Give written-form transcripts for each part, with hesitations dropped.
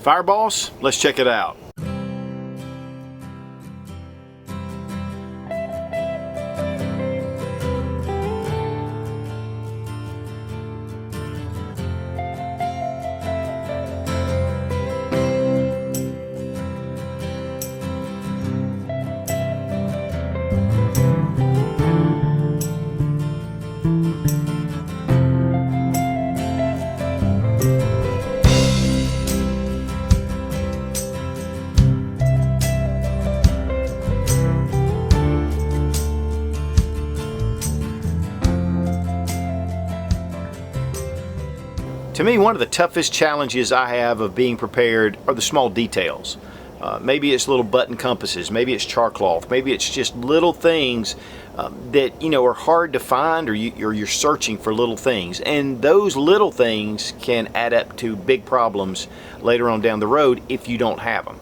Fire.B.O.S, let's check it out. To me, one of the toughest challenges I have of being prepared are the small details. Maybe it's little button compasses, maybe it's char cloth, maybe it's just little things that are hard to find, or you're searching for little things, and those little things can add up to big problems later on down the road if you don't have them.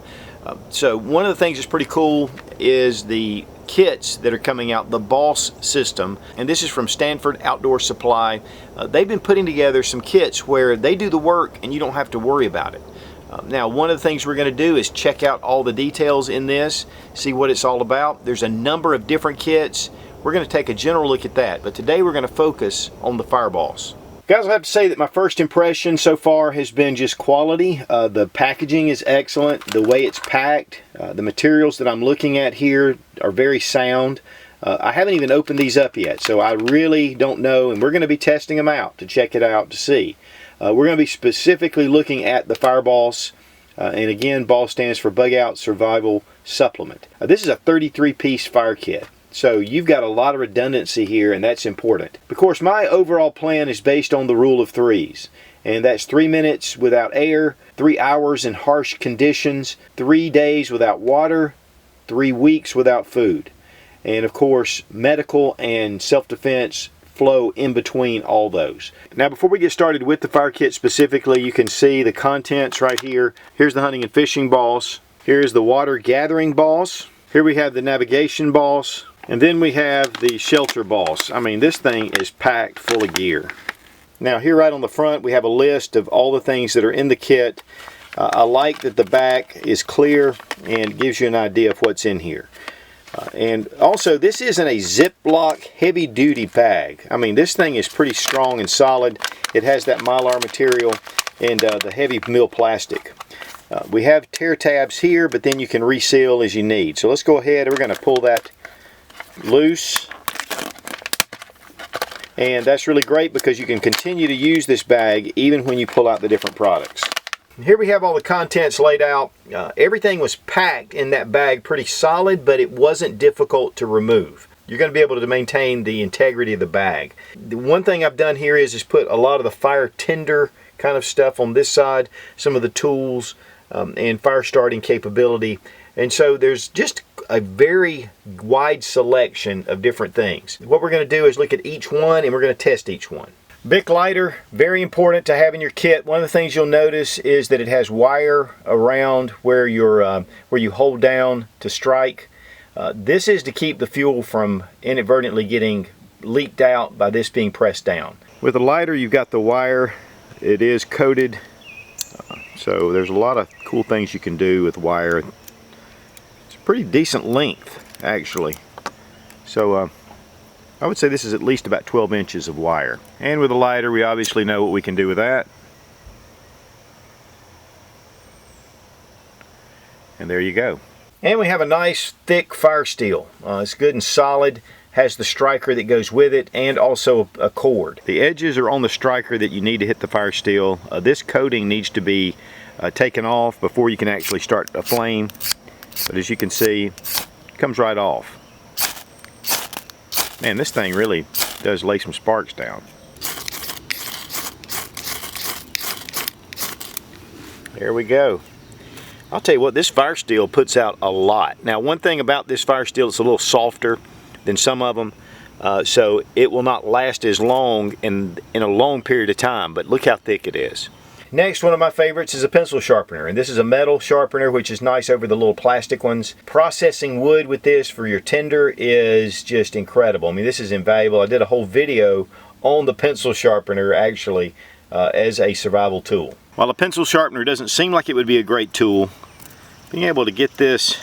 So one of the things that's pretty cool is the kits that are coming out, the B.O.S. system, and this is from Stanford Outdoor Supply. They've been putting together some kits where they do the work and you don't have to worry about it. Now, one of the things we're going to do is check out all the details in this, see what it's all about. There's a number of different kits. We're going to take a general look at that, but today we're going to focus on the Fire.B.O.S. Guys, I have to say that my first impression so far has been just quality. The packaging is excellent. The way it's packed, the materials that I'm looking at here are very sound. I haven't even opened these up yet, so I really don't know, and we're going to be testing them out to check it out to see. We're going to be specifically looking at the Fire.B.O.S, and again, B.O.S stands for Bug Out Survival Supplement. This is a 33-piece fire kit. So you've got a lot of redundancy here, and that's important. Of course, my overall plan is based on the rule of threes, and that's 3 minutes without air, 3 hours in harsh conditions, 3 days without water, 3 weeks without food. And of course, medical and self-defense flow in between all those. Now, before we get started with the fire kit specifically, you can see the contents right here. Here's the hunting and fishing B.O.S. Here's the water gathering B.O.S. Here we have the navigation B.O.S. And then we have the shelter B.O.S. I mean, this thing is packed full of gear. Now, here right on the front, we have a list of all the things that are in the kit. I like that the back is clear and gives you an idea of what's in here. And also, this isn't a Ziploc heavy-duty bag. I mean, this thing is pretty strong and solid. It has that mylar material and the heavy mill plastic. We have tear tabs here, but then you can reseal as you need. So let's go ahead. We're going to pull that loose, and that's really great because you can continue to use this bag even when you pull out the different products. Here we have all the contents laid out. Everything was packed in that bag pretty solid, but it wasn't difficult to remove. You're going to be able to maintain the integrity of the bag. The one thing I've done here is put a lot of the fire tinder kind of stuff on this side, some of the tools and fire starting capability. And so there's just a very wide selection of different things. What we're going to do is look at each one, and we're going to test each one. Bic lighter, very important to have in your kit. One of the things you'll notice is that it has wire around where you hold down to strike. This is to keep the fuel from inadvertently getting leaked out by this being pressed down. With a lighter, you've got the wire. It is coated, so there's a lot of cool things you can do with wire. Pretty decent length, actually. So I would say this is at least about 12 inches of wire. And with a lighter, we obviously know what we can do with that. And there you go. And we have a nice thick fire steel. It's good and solid, has the striker that goes with it, and also a cord. The edges are on the striker that you need to hit the fire steel. This coating needs to be taken off before you can actually start a flame. But as you can see, it comes right off. Man, this thing really does lay some sparks down. There we go. I'll tell you what, this fire steel puts out a lot. Now, one thing about this fire steel, it's a little softer than some of them, so it will not last as long in a long period of time, but look how thick it is. Next, one of my favorites is a pencil sharpener, and this is a metal sharpener, which is nice over the little plastic ones. Processing wood with this for your tinder is just incredible. I mean, this is invaluable. I did a whole video on the pencil sharpener, actually, as a survival tool. While a pencil sharpener doesn't seem like it would be a great tool, being able to get this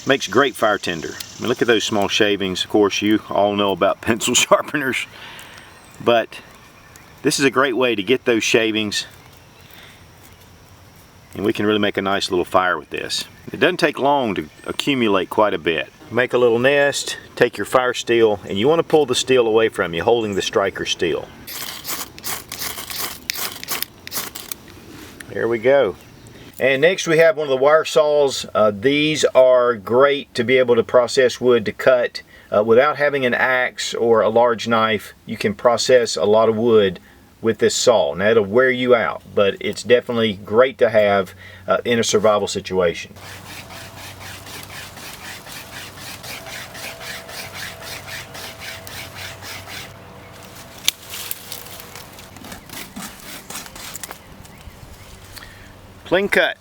makes great fire tinder. I mean, look at those small shavings. Of course, you all know about pencil sharpeners, but this is a great way to get those shavings, and we can really make a nice little fire with this. It doesn't take long to accumulate quite a bit. Make a little nest, take your fire steel, and you want to pull the steel away from you, holding the striker steel. There we go. And next we have one of the wire saws. These are great to be able to process wood to cut. Without having an axe or a large knife, you can process a lot of wood with this saw. Now it'll wear you out, but it's definitely great to have in a survival situation. Clean cut.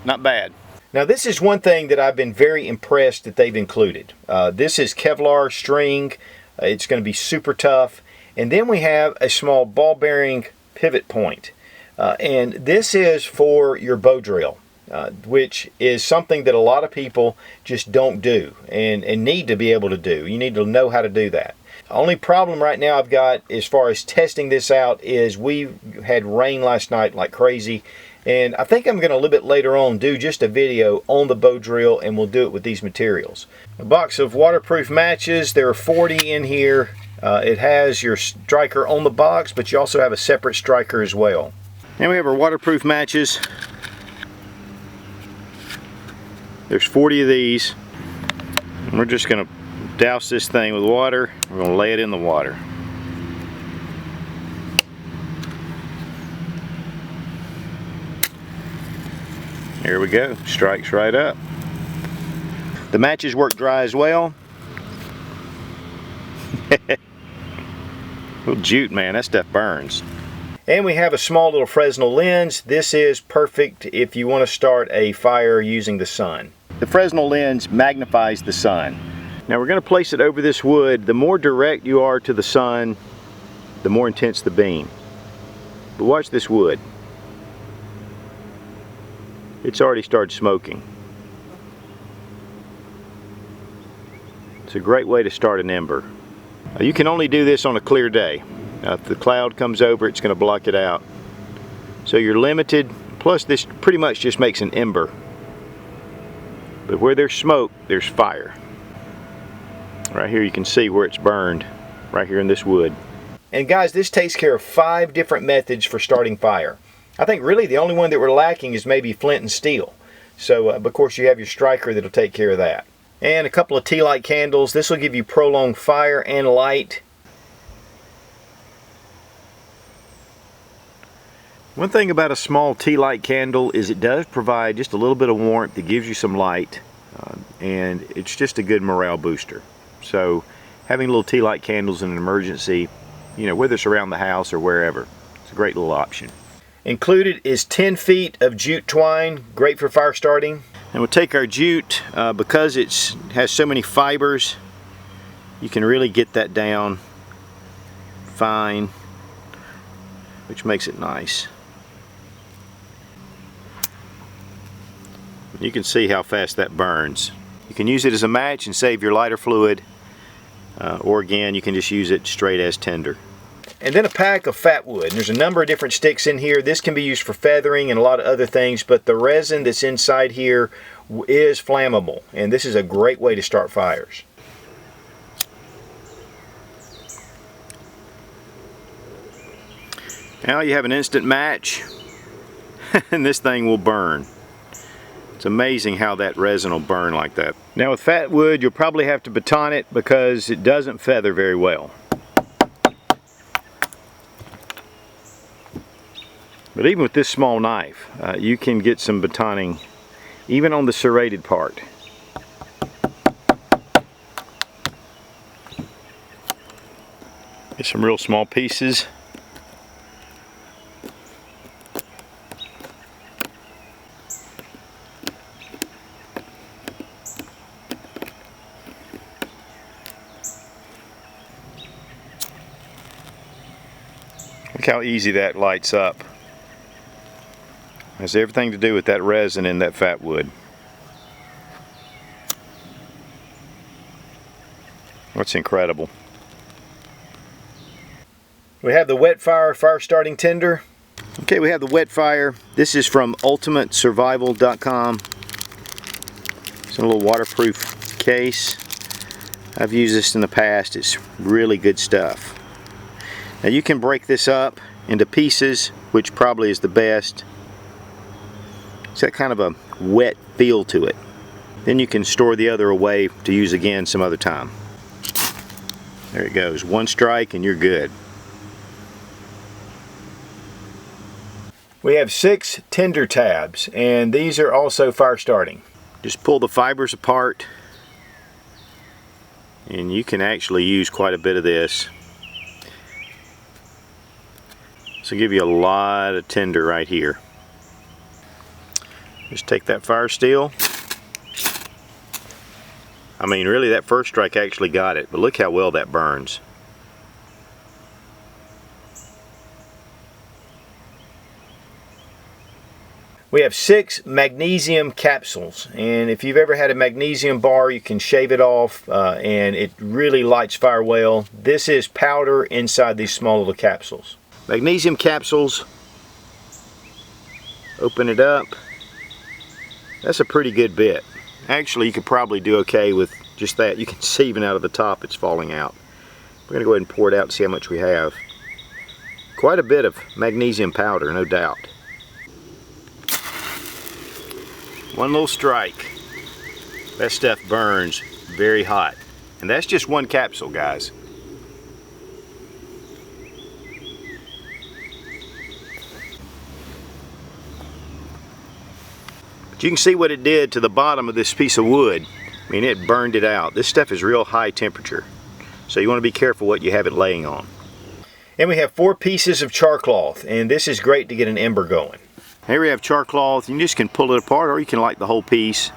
Not bad. Now this is one thing that I've been very impressed that they've included. This is Kevlar String. It's going to be super tough. And then we have a small ball bearing pivot point. And this is for your bow drill, which is something that a lot of people just don't do and need to be able to do. You need to know how to do that. Only problem right now I've got as far as testing this out is we had rain last night like crazy, and I think I'm going to a little bit later on do just a video on the bow drill, and we'll do it with these materials. A box of waterproof matches. There are 40 in here. It has your striker on the box, but you also have a separate striker as well. And we have our waterproof matches. There's 40 of these, and we're just going to douse this thing with water. We're going to lay it in the water. Here we go. Strikes right up. The matches work dry as well. Little jute, man, that stuff burns. And we have a small little Fresnel lens. This is perfect if you want to start a fire using the sun. The Fresnel lens magnifies the sun. Now we're going to place it over this wood. The more direct you are to the sun, the more intense the beam. But watch this wood. It's already started smoking. It's a great way to start an ember. You can only do this on a clear day. If the cloud comes over, it's going to block it out. So you're limited. Plus this pretty much just makes an ember. But where there's smoke, there's fire. Right here you can see where it's burned, right here in this wood. And guys, this takes care of 5 different methods for starting fire. I think really the only one that we're lacking is maybe flint and steel. So of course you have your striker that'll take care of that. And a couple of tea light candles. This will give you prolonged fire and light. One thing about a small tea light candle is it does provide just a little bit of warmth. It gives you some light, and it's just a good morale booster. So having little tea light candles in an emergency, you know, whether it's around the house or wherever, it's a great little option. Included is 10 feet of jute twine, great for fire starting. And we'll take our jute, because it has so many fibers, you can really get that down fine, which makes it nice. You can see how fast that burns. You can use it as a match and save your lighter fluid, or again you can just use it straight as tinder. And then a pack of fat wood. And there's a number of different sticks in here. This can be used for feathering and a lot of other things, but the resin that's inside here is flammable, and this is a great way to start fires. Now you have an instant match and this thing will burn. It's amazing how that resin will burn like that. Now with fat wood you'll probably have to baton it because it doesn't feather very well. But even with this small knife, you can get some batoning even on the serrated part. Get some real small pieces. Look how easy that lights up. It has everything to do with that resin in that fat wood. That's incredible. We have the wet fire starting tinder. Okay, we have the wet fire. This is from ultimatesurvival.com. It's in a little waterproof case. I've used this in the past. It's really good stuff. Now you can break this up into pieces, which probably is the best. It's got kind of a wet feel to it. Then you can store the other away to use again some other time. There it goes. One strike and you're good. We have 6 tinder tabs, and these are also fire starting. Just pull the fibers apart, and you can actually use quite a bit of this. This will give you a lot of tinder right here. Just take that fire steel. I mean, really, that first strike actually got it, but look how well that burns. We have 6 magnesium capsules, and if you've ever had a magnesium bar, you can shave it off and it really lights fire well. This is powder inside these small little capsules. Magnesium capsules, open it up. That's a pretty good bit. Actually, you could probably do okay with just that. You can see even out of the top it's falling out. We're going to go ahead and pour it out and see how much we have. Quite a bit of magnesium powder, no doubt. One little strike. That stuff burns very hot. And that's just one capsule, guys. But you can see what it did to the bottom of this piece of wood. I mean, it burned it out. This stuff is real high temperature. So you want to be careful what you have it laying on. And we have 4 pieces of char cloth, and this is great to get an ember going. Here we have char cloth. You just can pull it apart, or you can light the whole piece,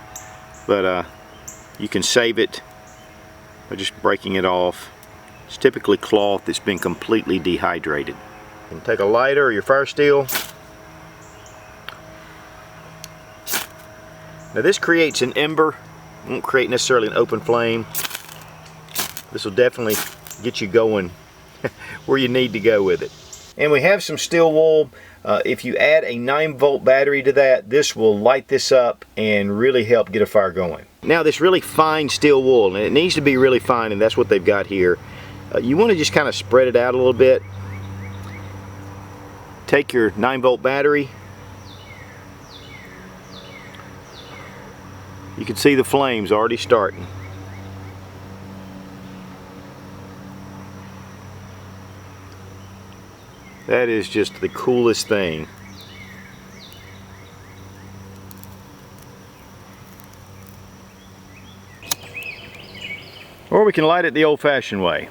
but you can save it by just breaking it off. It's typically cloth that's been completely dehydrated. You can take a lighter or your fire steel. Now this creates an ember. It won't create necessarily an open flame. This will definitely get you going where you need to go with it. And we have some steel wool. If you add a 9-volt battery to that, this will light this up and really help get a fire going. Now this really fine steel wool, and it needs to be really fine, and that's what they've got here. You want to just kind of spread it out a little bit. Take your 9-volt battery. You can see the flames already starting. That is just the coolest thing. Or we can light it the old-fashioned way.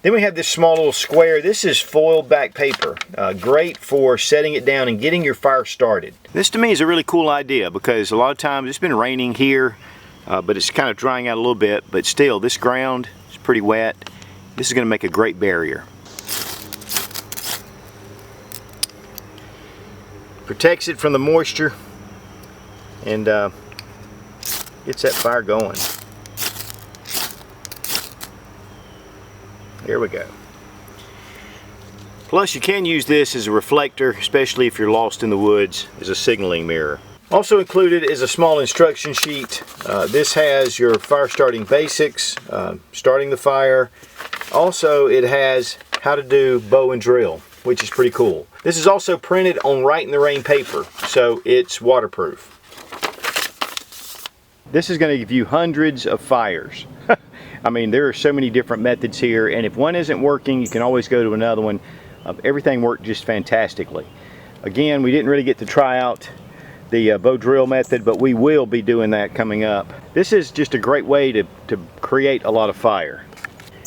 Then we have this small little square. This is foiled back paper. Great for setting it down and getting your fire started. This to me is a really cool idea because a lot of times it's been raining here, but it's kind of drying out a little bit, but still this ground is pretty wet. This is going to make a great barrier. Protects it from the moisture and gets that fire going. Here we go. Plus you can use this as a reflector, especially if you're lost in the woods, as a signaling mirror. Also included is a small instruction sheet. This has your fire starting basics, starting the fire. Also it has how to do bow and drill, which is pretty cool. This is also printed on Right in the Rain paper, so it's waterproof. This is going to give you hundreds of fires. I mean, there are so many different methods here, and if one isn't working, you can always go to another one. Everything worked just fantastically. Again, we didn't really get to try out the bow drill method, but we will be doing that coming up. This is just a great way to create a lot of fire.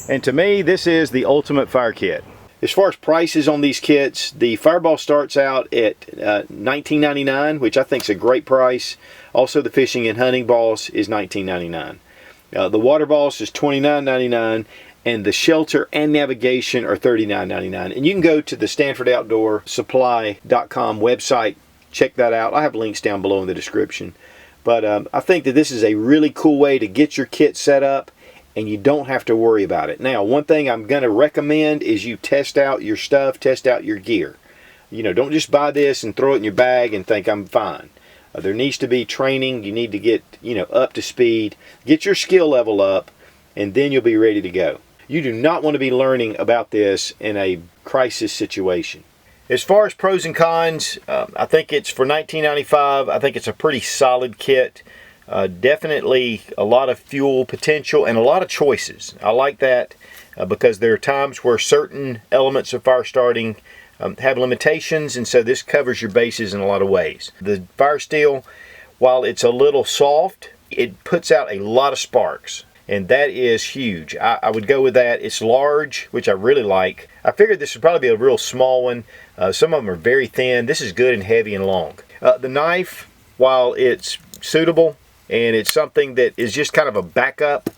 And to me, this is the ultimate fire kit. As far as prices on these kits, the Fireball starts out at $19.99, which I think is a great price. Also, the Fishing and Hunting Boss is $19.99. The Water Boss is $29.99, and the shelter and navigation are $39.99. And you can go to the StanfordOutdoorSupply.com website, check that out. I have links down below in the description. But I think that this is a really cool way to get your kit set up, and you don't have to worry about it. Now, one thing I'm going to recommend is you test out your stuff, test out your gear. You know, don't just buy this and throw it in your bag and think I'm fine. There needs to be training. You need to get, you know, up to speed, get your skill level up, and then you'll be ready to go. You do not want to be learning about this in a crisis situation. As far as pros and cons, I think it's for $19.95. I think it's a pretty solid kit. Definitely a lot of fuel potential and a lot of choices. I like that because there are times where certain elements of fire starting have limitations, and so this covers your bases in a lot of ways. The fire steel, while it's a little soft, it puts out a lot of sparks, and that is huge. I would go with that. It's large, which I really like. I figured this would probably be a real small one. Some of them are very thin. This is good and heavy and long. The knife, while it's suitable and it's something that is just kind of a backup,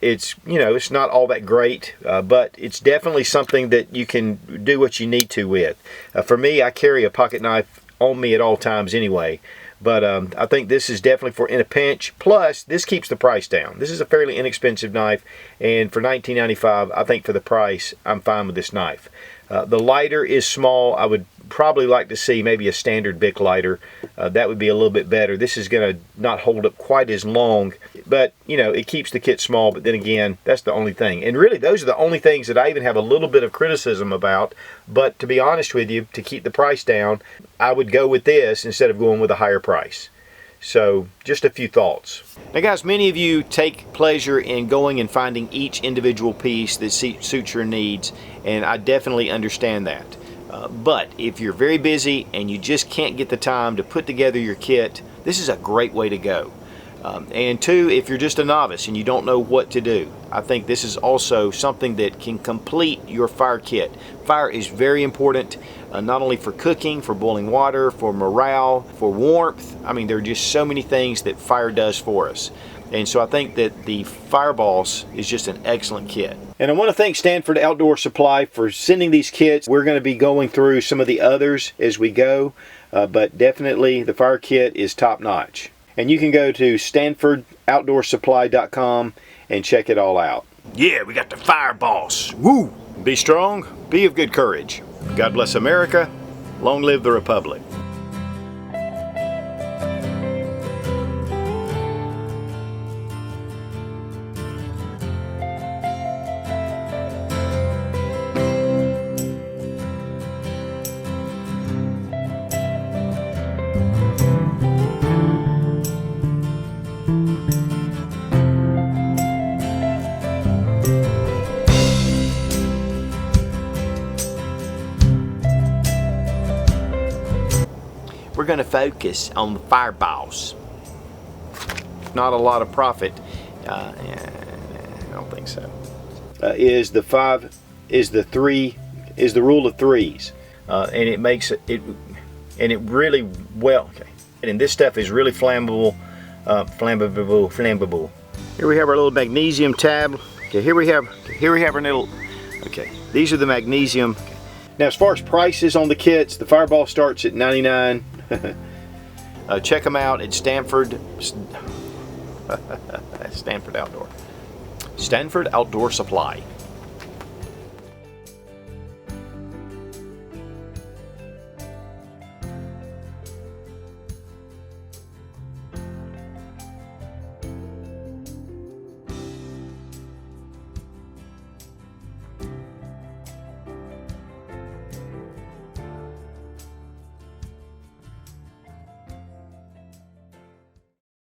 it's, you know, it's not all that great, but it's definitely something that you can do what you need to with. For me, I carry a pocket knife on me at all times anyway, but I think this is definitely for in a pinch. Plus, this keeps the price down. This is a fairly inexpensive knife, and for $19.95, I think for the price, I'm fine with this knife. The lighter is small. I would probably like to see maybe a standard Bic lighter. That would be a little bit better. This is going to not hold up quite as long, but you know, it keeps the kit small. But then again, that's the only thing. And really, those are the only things that I even have a little bit of criticism about. But to be honest with you, to keep the price down, I would go with this instead of going with a higher price. So just a few thoughts. Now guys, many of you take pleasure in going and finding each individual piece that suits your needs, and I definitely understand that. But if you're very busy and you just can't get the time to put together your kit, this is a great way to go. And two, if you're just a novice and you don't know what to do, I think this is also something that can complete your fire kit. Fire is very important, not only for cooking, for boiling water, for morale, for warmth. I mean, there are just so many things that fire does for us. And so I think that the B.O.S. is just an excellent kit. And I want to thank Stanford Outdoor Supply for sending these kits. We're going to be going through some of the others as we go, but definitely the fire kit is top notch. And you can go to StanfordOutdoorSupply.com and check it all out. Yeah, we got the B.O.S. Woo! Be strong, be of good courage. God bless America. Long live the Republic. We're going to focus on the B.O.S. Not a lot of profit. I don't think so. Is the rule of threes, and it makes it really well. Okay, and this stuff is really flammable, flammable. Here we have our little magnesium tab. Okay, here we have our little. Okay, these are the magnesium. Now, as far as prices on the kits, the B.O.S. starts at $99. Check them out at Stanford Outdoor Supply.